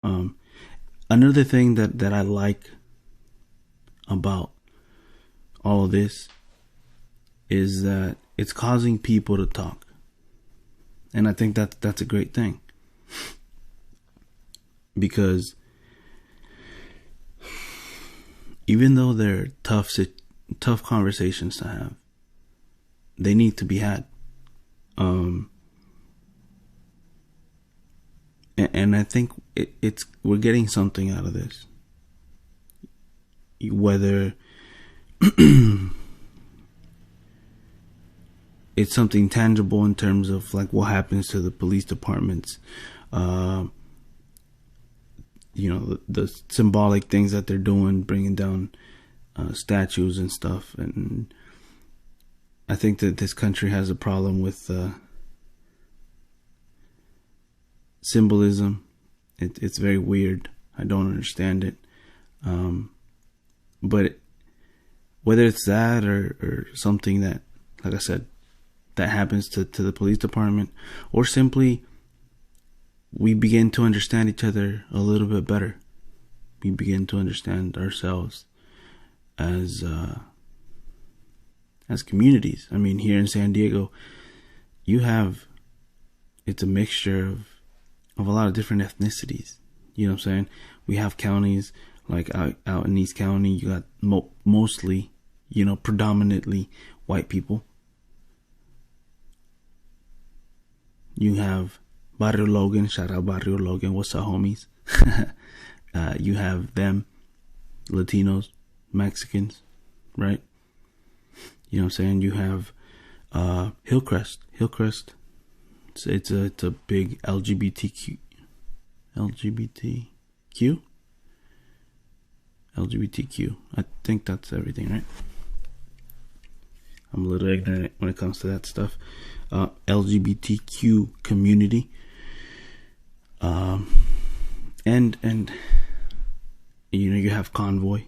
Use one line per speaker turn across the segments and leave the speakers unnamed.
Um, Another thing that I like about all of this is that it's causing people to talk, and I think that's a great thing, because even though they're tough conversations to have, they need to be had. Um, and I think it's we're getting something out of this, whether it's something tangible in terms of like what happens to the police departments, uh, the symbolic things that they're doing, bringing down statues and stuff. And I think that this country has a problem with symbolism. It's very weird. I don't understand it. But whether it's that or something that, like I said, that happens to the police department, or simply we begin to understand each other a little bit better. We begin to understand ourselves as communities. I mean, here in San Diego, it's a mixture of a lot of different ethnicities. You know what I'm saying? We have counties like out in East County, you got mostly, predominantly white people. You have Barrio Logan, shout out Barrio Logan, what's up, homies? You have them, Latinos, Mexicans, right? You know what I'm saying? You have Hillcrest. It's a big LGBTQ. I think that's everything, right? I'm a little ignorant when it comes to that stuff. LGBTQ community. And you have Convoy.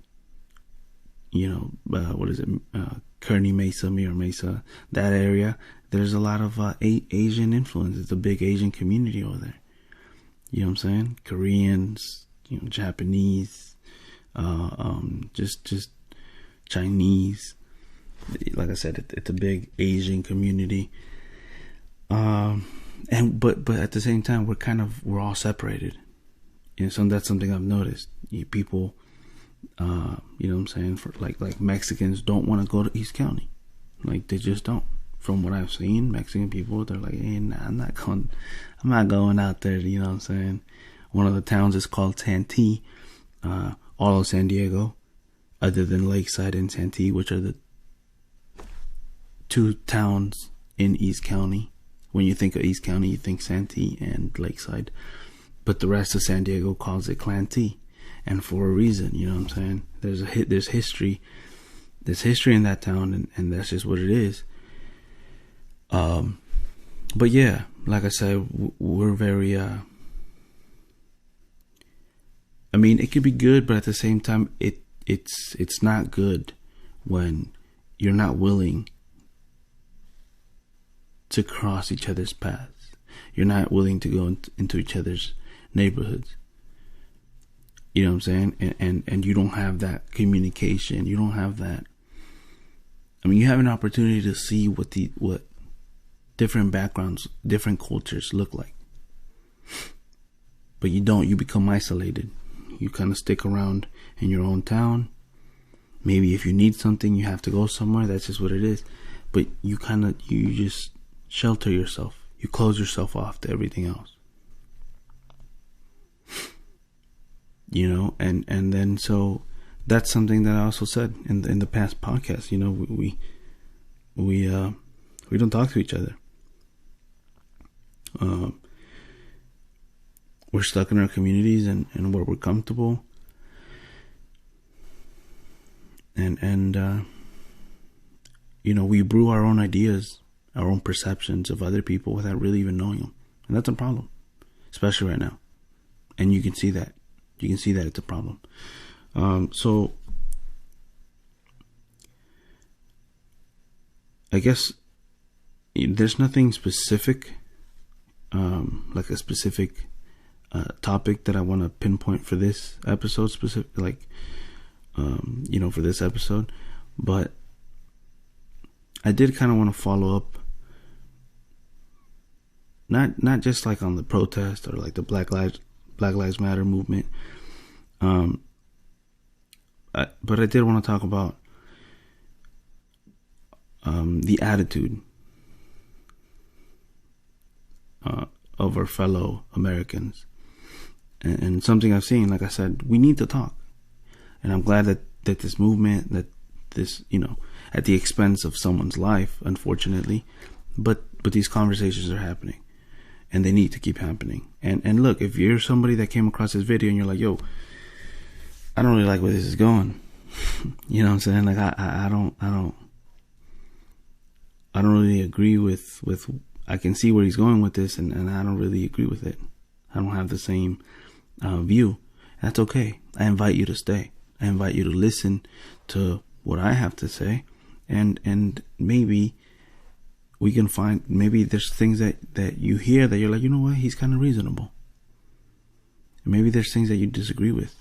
What is it? Kearny Mesa, Mira Mesa, that area. There's a lot of Asian influence. It's a big Asian community over there. You know what I'm saying? Koreans, Japanese, just Chinese. Like I said, it's a big Asian community. But at the same time, we're all separated. So that's something I've noticed. People, you know what I'm saying? For like Mexicans don't want to go to East County, like they just don't. From what I've seen, Mexican people, they're like, hey, nah, I'm not going out there. You know what I'm saying? One of the towns is called Santee, all of San Diego, other than Lakeside and Santee, which are the two towns in East County. When you think of East County, you think Santee and Lakeside, but the rest of San Diego calls it Clantee, and for a reason. You know what I'm saying? There's history in that town, and that's just what it is. But yeah, like I said, we're very, I mean, it could be good, but at the same time, it's not good when you're not willing to cross each other's paths. You're not willing to go into each other's neighborhoods. You know what I'm saying? And you don't have that communication. You don't have that. I mean, you have an opportunity to see what different backgrounds, different cultures look like. But you don't. You become isolated. You kind of stick around in your own town. Maybe if you need something, you have to go somewhere. That's just what it is. But you just shelter yourself. You close yourself off to everything else. And then so that's something that I also said in the past podcast. We don't talk to each other. We're stuck in our communities and where we're comfortable. And we brew our own ideas, our own perceptions of other people without really even knowing them. And that's a problem, especially right now. And you can see that. It's a problem. So I guess there's nothing specific, like a specific topic that I want to pinpoint for this episode specific, like, for this episode, but I did kind of want to follow up, not just like on the protest or like the Black Lives Matter movement, but I did want to talk about the attitude of our fellow Americans, and something I've seen. Like I said, we need to talk, and I'm glad that this movement, that this, at the expense of someone's life, unfortunately, but these conversations are happening, and they need to keep happening. And look, if you're somebody that came across this video and you're like, yo, I don't really like where this is going, you know what I'm saying? Like, I don't really agree with I can see where he's going with this, and I don't really agree with it. I don't have the same view. That's okay. I invite you to stay. I invite you to listen to what I have to say, and maybe we can find, maybe there's things that you hear that you're like, you know what, he's kind of reasonable. And maybe there's things that you disagree with.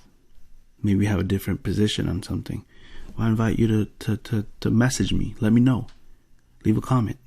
Maybe you have a different position on something. Well, I invite you to message me. Let me know. Leave a comment.